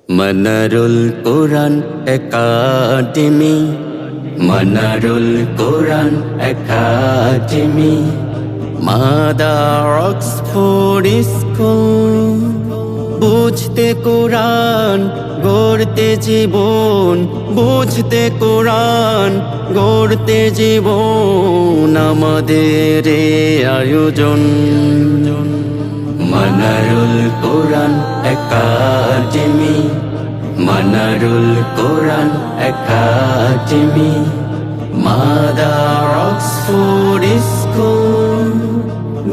মানারুল Quran Academy, Manarul Quran Academy, মাদারস for school. বুঝতে কোরআন গড়তে জীবন, বুঝতে কোরআন গড়তে জীবন, আমাদের আয়োজন। মানারুল কোরআন একাডেমি, মানারুল কোরআন একাডেমি, মাদারস ফর স্কুল।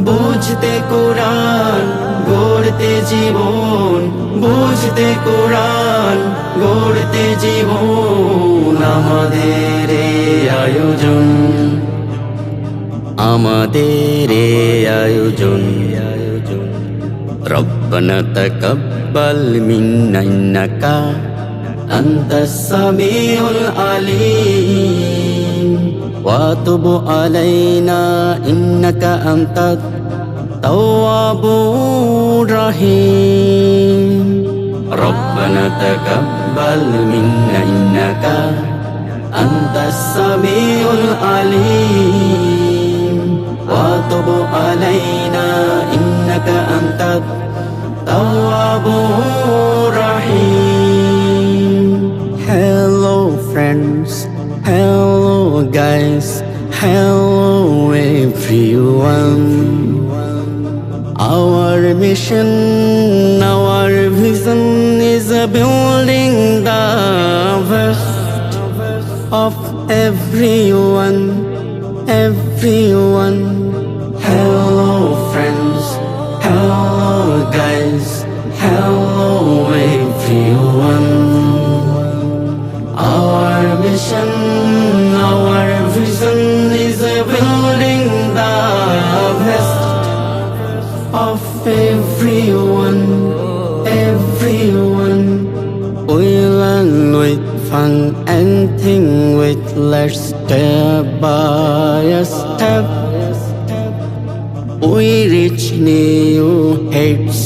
বুঝতে কোরআন গড়তে জীবন, বুঝতে কোরআন গড়তে জীবন, আমাদের আয়োজন, আমাদের আয়োজন। রব্বানা তাকাব্বাল মিন্না ইন্নাকা আনতাস সামিউল আলিম ওয়া তুব আলাইনা ইন্নাকা আনতাত তাওয়াবুর রহিম। রব্বানা তাকাব্বাল মিন্না ইন্নাকা আনতাস সামিউল আলিম ওয়া তুব আলাইনা ইন্নাকা আনতাত তাওয়াবুর রহিম। Hello friends, hello guys, hello everyone. Our mission, our vision is building the best of everyone, everyone. Hello friends, hello guys, hello everyone. Our mission, our vision is building the best of everyone, everyone. We learn with fun and think with let's step by step. We reach new heights.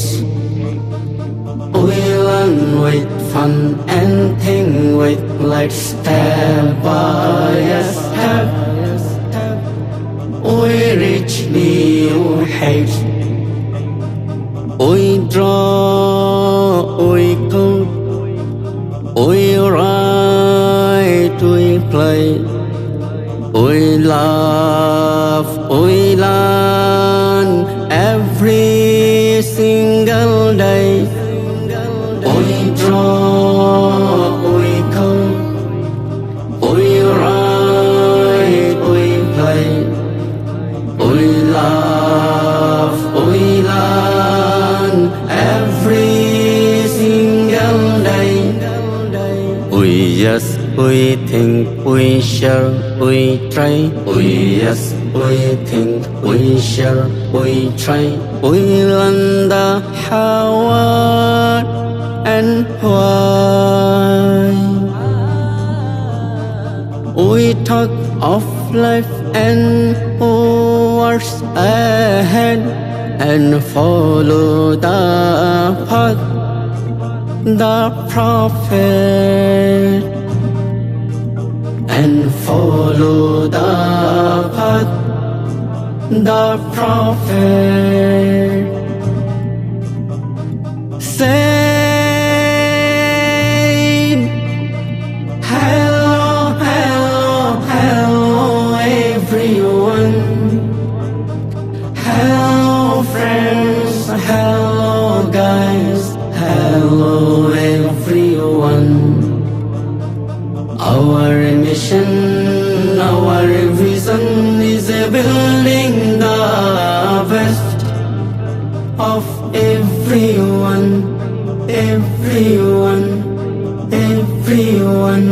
We learn with fun and think with let's step by step. We reach new heights. We draw, we code, we write, we play, we laugh, we learn every single day. We draw, we code, we write, we play, we laugh, we learn every single day. We yes, we think, we share, we try. We yes, we think, we share, we try. We learn the how, what, and why. We talk of life and what's ahead, and follow the path, the prophet, and follow the path, the prophet. Say hello, hello, hello everyone. Hello friends, hello guys, hello everyone. Our mission, our vision is building the best of everyone, everyone, everyone.